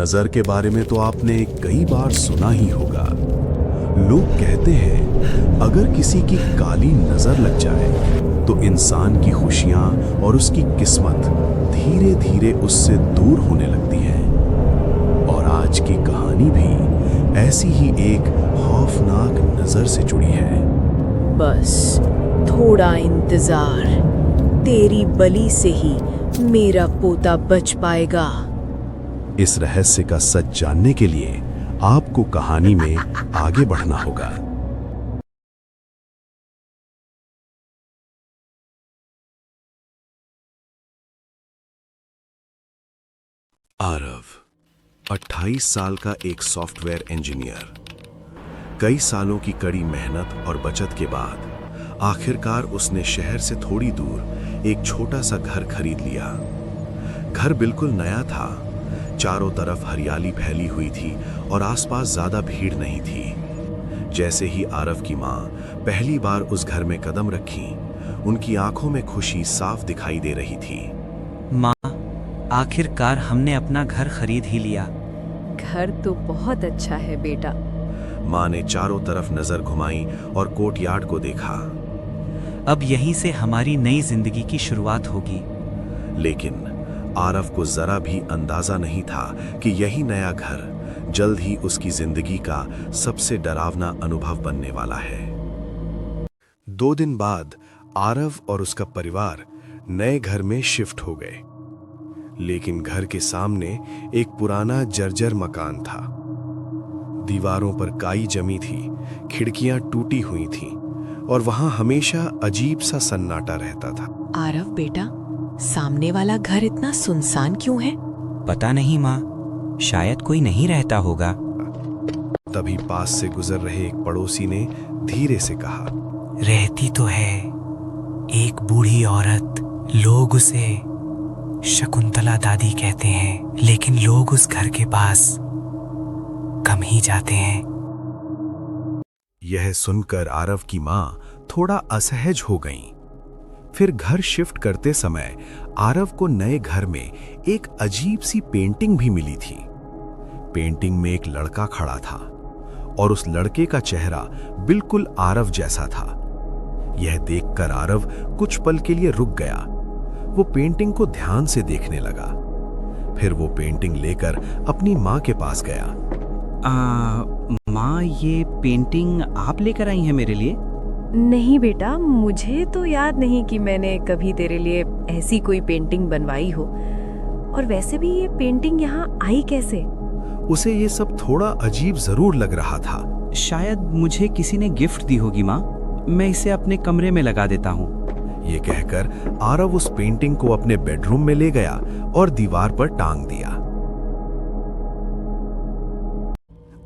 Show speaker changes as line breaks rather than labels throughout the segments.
नजर के बारे में तो आपने कई बार सुना ही होगा। लोग कहते हैं अगर किसी की काली नजर लग जाए तो इंसान की खुशियां और उसकी किस्मत धीरे धीरे उससे दूर होने लगती है। और आज की कहानी भी ऐसी ही एक खौफनाक नजर से जुड़ी है।
बस थोड़ा इंतजार, तेरी बलि से ही मेरा पोता बच पाएगा।
इस रहस्य का सच जानने के लिए आपको कहानी में आगे बढ़ना होगा। आरव 28 साल का एक सॉफ्टवेयर इंजीनियर। कई सालों की कड़ी मेहनत और बचत के बाद आखिरकार उसने शहर से थोड़ी दूर एक छोटा सा घर खरीद लिया। घर बिल्कुल नया था, चारों तरफ हरियाली फैली हुई थी और आसपास ज्यादा भीड़ नहीं थी। जैसे ही आरव की माँ पहली बार उस घर में कदम रखी, उनकी आंखों में खुशी साफ दिखाई दे रही थी।
माँ, आखिरकार हमने अपना घर खरीद ही लिया।
घर तो बहुत अच्छा है बेटा।
माँ ने चारों तरफ नजर घुमाई और कोर्टयार्ड को देखा।
अब यहीं से हमारी नई जिंदगी की शुरुआत होगी।
लेकिन आरव को जरा भी अंदाजा नहीं था कि यही नया घर जल्द ही उसकी जिंदगी का सबसे डरावना अनुभव बनने वाला है। 2 दिन बाद आरव और उसका परिवार नए घर में शिफ्ट हो गए। लेकिन घर के सामने एक पुराना जर्जर मकान था। दीवारों पर काई जमी थी, खिड़कियां टूटी हुई थीं और वहां हमेशा अजीब सा सन्नाटा रहता था।
आरव बेटा, सामने वाला घर इतना सुनसान क्यों है?
पता नहीं माँ, शायद कोई नहीं रहता होगा।
तभी पास से गुजर रहे एक पड़ोसी ने धीरे से कहा,
रहती तो है एक बूढ़ी औरत। लोग उसे शकुंतला दादी कहते हैं, लेकिन लोग उस घर के पास कम ही जाते हैं।
यह सुनकर आरव की माँ थोड़ा असहज हो गईं। फिर घर शिफ्ट करते समय आरव को नए घर में एक अजीब सी पेंटिंग भी मिली थी। पेंटिंग में एक लड़का खड़ा था और उस लड़के का चेहरा बिल्कुल आरव जैसा था। यह देखकर आरव कुछ पल के लिए रुक गया। वो पेंटिंग को ध्यान से देखने लगा। फिर वो पेंटिंग लेकर अपनी माँ के पास गया।
माँ, ये पेंटिंग आप लेकर आई हैं मेरे लिए?
नहीं बेटा, मुझे तो याद नहीं कि मैंने कभी तेरे लिए ऐसी कोई पेंटिंग बनवाई हो। और वैसे भी ये पेंटिंग यहाँ आई कैसे?
उसे ये सब थोड़ा अजीब जरूर लग रहा था।
शायद मुझे किसी ने गिफ्ट दी होगी माँ। मैं इसे अपने कमरे में लगा देता हूँ।
ये कहकर आरव उस पेंटिंग को अपने बेडरूम में ले गया और दीवार पर टांग दिया।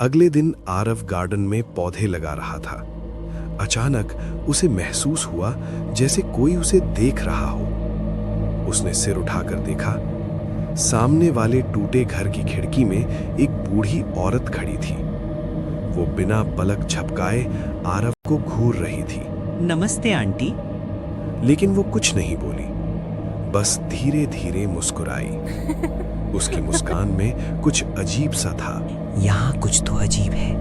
अगले दिन आरव गार्डन में पौधे लगा रहा था। अचानक उसे महसूस हुआ जैसे कोई उसे देख रहा हो। उसने सिर उठाकर देखा। सामने वाले टूटे घर की खिड़की में एक बूढ़ी औरत खड़ी थी। वो बिना पलक झपकाए आरव को घूर रही थी।
नमस्ते आंटी।
लेकिन वो कुछ नहीं बोली, बस धीरे धीरे मुस्कुराई। उसकी मुस्कान में कुछ अजीब सा था।
यहाँ कुछ तो अजीब है।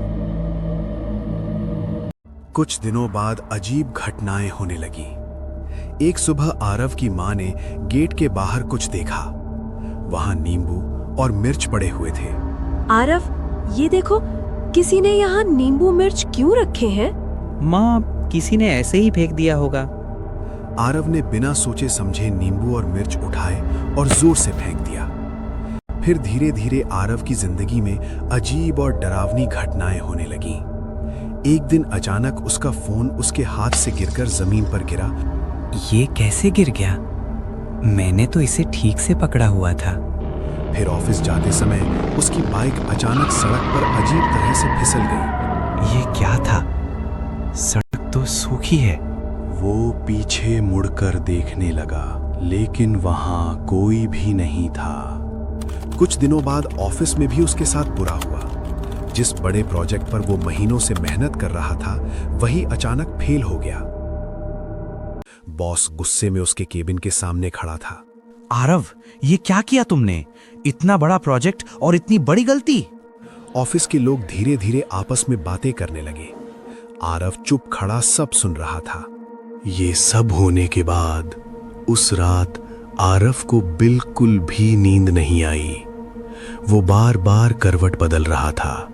कुछ दिनों बाद अजीब घटनाएं होने लगी। एक सुबह आरव की माँ ने गेट के बाहर कुछ देखा। वहां नींबू और मिर्च पड़े हुए थे।
आरव, ये देखो, किसी ने यहाँ नींबू मिर्च क्यों रखे हैं?
माँ, किसी ने ऐसे ही फेंक दिया होगा।
आरव ने बिना सोचे समझे नींबू और मिर्च उठाए और जोर से फेंक दिया। फिर धीरे धीरे आरव की जिंदगी में अजीब और डरावनी घटनाएं होने लगीं। एक दिन अचानक उसका फोन उसके हाथ से गिरकर जमीन पर गिरा।
ये कैसे गिर गया? मैंने तो इसे ठीक से पकड़ा हुआ था।
फिर ऑफिस जाते समय उसकी बाइक अचानक सड़क पर अजीब तरह से फिसल गई।
ये क्या था? सड़क तो सूखी है।
वो पीछे मुड़कर देखने लगा, लेकिन वहां कोई भी नहीं था। कुछ दिनों बाद ऑफिस में भी उसके साथ बुरा हुआ। जिस बड़े प्रोजेक्ट पर वो महीनों से मेहनत कर रहा था, वही अचानक फेल हो गया। बॉस गुस्से में उसके केबिन के सामने खड़ा था।
आरव, ये क्या किया तुमने?
इतना बड़ा प्रोजेक्ट और इतनी बड़ी गलती।
ऑफिस के लोग धीरे धीरे आपस में बातें करने लगे। आरव चुप खड़ा सब सुन रहा था। ये सब होने के बाद उस रात आरव को बिल्कुल भी नींद नहीं आई। वो बार बार करवट बदल रहा था।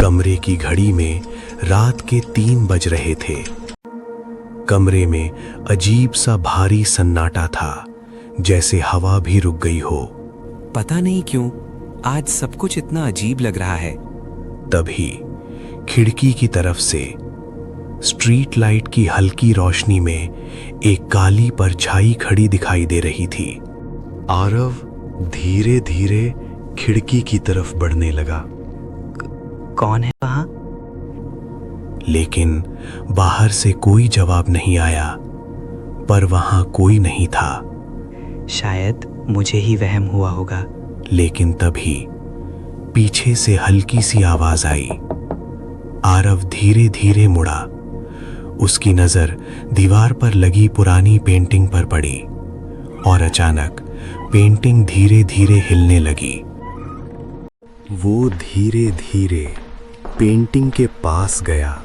कमरे की घड़ी में रात के 3 बज रहे थे। कमरे में अजीब सा भारी सन्नाटा था, जैसे हवा भी रुक गई हो।
पता नहीं क्यों आज सब कुछ इतना अजीब लग रहा है।
तभी खिड़की की तरफ से स्ट्रीट लाइट की हल्की रोशनी में एक काली परछाई खड़ी दिखाई दे रही थी। आरव धीरे धीरे खिड़की की तरफ बढ़ने लगा।
कौन है वहां?
लेकिन बाहर से कोई जवाब नहीं आया। पर वहां कोई नहीं था।
शायद मुझे ही वहम हुआ होगा।
लेकिन तभी पीछे से हल्की सी आवाज आई। आरव धीरे धीरे मुड़ा। उसकी नजर दीवार पर लगी पुरानी पेंटिंग पर पड़ी और अचानक पेंटिंग धीरे धीरे हिलने लगी। वो धीरे धीरे पेंटिंग के पास गया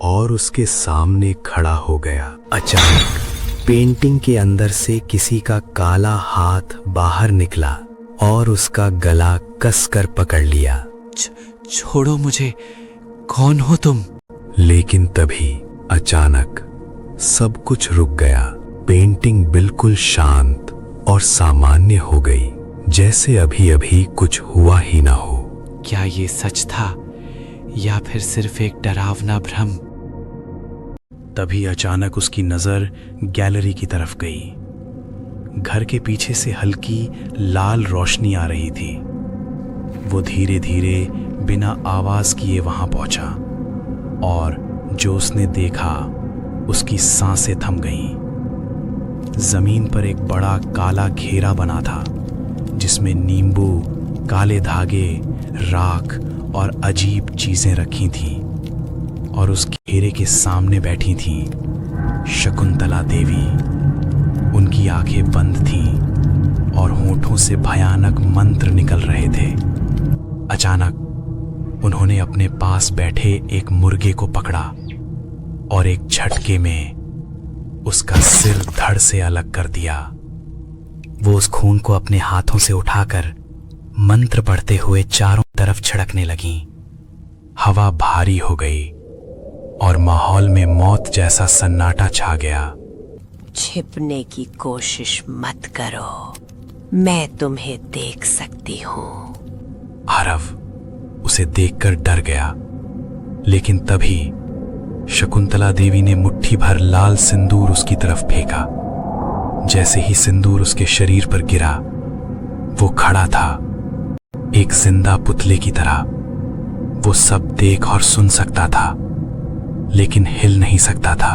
और उसके सामने खड़ा हो गया। अचानक पेंटिंग के अंदर से किसी का काला हाथ बाहर निकला और उसका गला कसकर पकड़ लिया।
छोड़ो मुझे, कौन हो तुम?
लेकिन तभी अचानक सब कुछ रुक गया। पेंटिंग बिल्कुल शांत और सामान्य हो गई, जैसे अभी अभी कुछ हुआ ही ना हो।
क्या ये सच था या फिर सिर्फ एक डरावना भ्रम?
तभी अचानक उसकी नजर गैलरी की तरफ गई। घर के पीछे से हल्की लाल रोशनी आ रही थी। वो धीरे धीरे बिना आवाज किए वहां पहुंचा और जो उसने देखा उसकी सांसें थम गईं। जमीन पर एक बड़ा काला घेरा बना था, जिसमें नींबू, काले धागे, राख और अजीब चीजें रखी थीं। और उस घेरे के सामने बैठी थीं शकुंतला देवी। उनकी आंखें बंद थीं और होठों से भयानक मंत्र निकल रहे थे। अचानक उन्होंने अपने पास बैठे एक मुर्गे को पकड़ा और एक झटके में उसका सिर धड़ से अलग कर दिया।
वो उस खून को अपने हाथों से उठाकर मंत्र पढ़ते हुए चारों तरफ छिड़कने लगी।
हवा भारी हो गई और माहौल में मौत जैसा सन्नाटा छा गया।
छिपने की कोशिश मत करो, मैं तुम्हें देख सकती हूँ।
आरव उसे देखकर डर गया। लेकिन तभी शकुंतला देवी ने मुट्ठी भर लाल सिंदूर उसकी तरफ फेंका। जैसे ही सिंदूर उसके शरीर पर गिरा, वो खड़ा था एक जिंदा पुतले की तरह। वो सब देख और सुन सकता था, लेकिन हिल नहीं सकता था।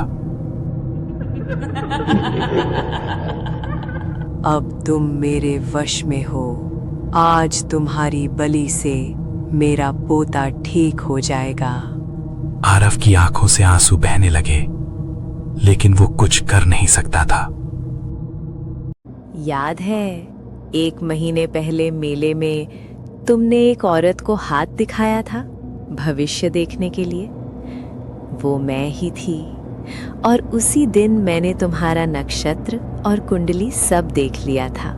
अब तुम मेरे वश में हो। आज तुम्हारी बलि से मेरा पोता ठीक हो जाएगा।
आरव की आंखों से आंसू बहने लगे, लेकिन वो कुछ कर नहीं सकता था।
याद है 1 महीने पहले मेले में तुमने एक औरत को हाथ दिखाया था भविष्य देखने के लिए? वो मैं ही थी। और उसी दिन मैंने तुम्हारा नक्षत्र और कुंडली सब देख लिया था।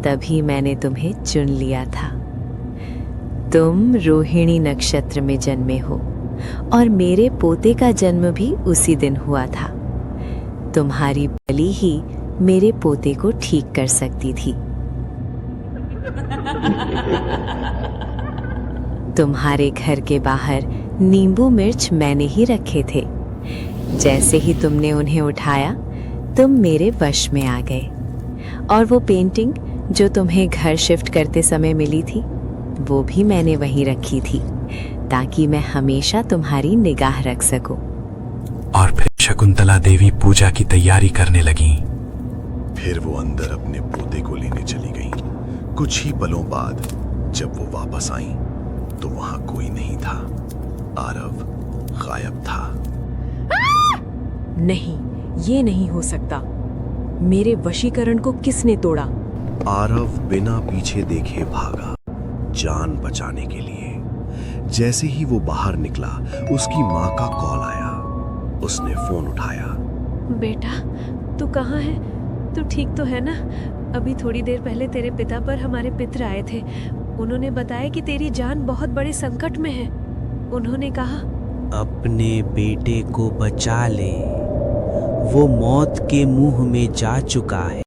तभी मैंने तुम्हें चुन लिया था। तुम रोहिणी नक्षत्र में जन्मे हो और मेरे पोते का जन्म भी उसी दिन हुआ था। तुम्हारी बलि ही मेरे पोते को ठीक कर सकती थी। तुम्हारे घर के बाहर नींबू मिर्च मैंने ही रखे थे। जैसे ही तुमने उन्हें उठाया, तुम मेरे वश में आ गए। और वो पेंटिंग जो तुम्हें घर शिफ्ट करते समय मिली थी, वो भी मैंने वहीं रखी थी, ताकि मैं हमेशा तुम्हारी निगाह रख सकूं।
और फिर शकुंतला देवी पूजा की तैयारी करने लगी। फिर वो अंदर अपने पोते को लेने चली गईं। कुछ ही पलों बाद जब वो वापस आईं, तो वहां कोई नहीं था। आरव गायब था।
नहीं, ये नहीं हो सकता। मेरे वशीकरण को किसने तोड़ा?
आरव बिना पीछे देखे भागा, जान बचाने के लिए। जैसे ही वो बाहर निकला, उसकी माँ का कॉल आया। उसने फोन उठाया।
बेटा, तू कहाँ है? तू ठीक तो है ना? अभी थोड़ी देर पहले तेरे पिता पर हमारे पितर आए थे। उन्होंने बताया कि तेरी जान बहुत बड़े संकट में है। उन्होंने कहा,
अपने बेटे को बचा ले, वो मौत के मुंह में जा चुका है।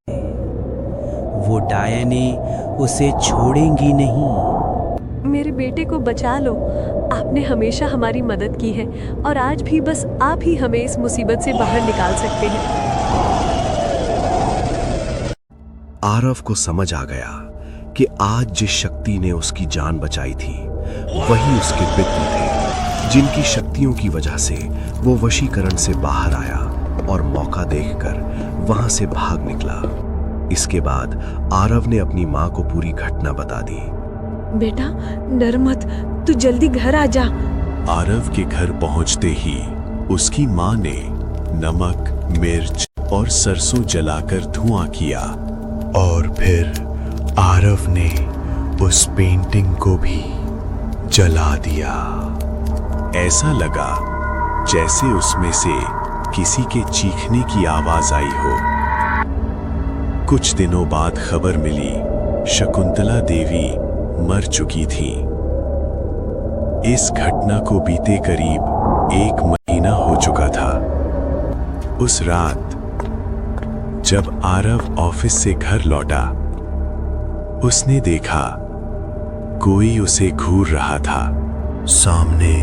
वो डायने उसे छोड़ेंगी नहीं।
मेरे बेटे को बचा लो। आपने हमेशा हमारी मदद की है और आज भी बस आप ही हमें इस मुसीबत से बाहर निकाल सकते हैं।
आरव को समझ आ गया कि आज जिस शक्ति ने उसकी जान बचाई थी, वही उसके पिता थे, जिनकी शक्तियों की वजह से वो वशीकरण से बाहर आया और मौका देखकर वहां से भाग निकला। इसके बाद आरव ने अपनी माँ को पूरी घटना बता दी।
बेटा, डर मत, तू जल्दी घर आ जा।
आरव के घर पहुंचते ही उसकी माँ ने नमक, मिर्च और सरसों जलाकर धुआं किया और फिर आरव ने उस पेंटिंग को भी जला दिया। ऐसा लगा जैसे उसमें से किसी के चीखने की आवाज आई हो। कुछ दिनों बाद खबर मिली, शकुंतला देवी मर चुकी थी। इस घटना को बीते करीब 1 महीना हो चुका था। उस रात जब आरव ऑफिस से घर लौटा, उसने देखा कोई उसे घूर रहा था। सामने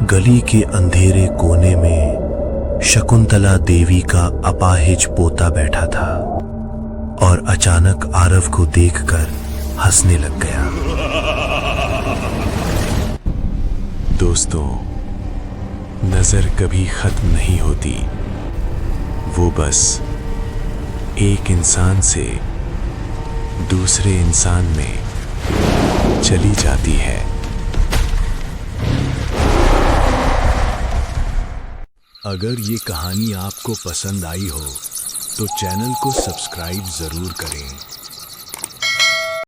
गली के अंधेरे कोने में शकुंतला देवी का अपाहिज पोता बैठा था और अचानक आरव को देखकर हंसने लग गया। दोस्तों, नजर कभी खत्म नहीं होती, वो बस एक इंसान से दूसरे इंसान में चली जाती है। अगर ये कहानी आपको पसंद आई हो तो चैनल को सब्सक्राइब जरूर करें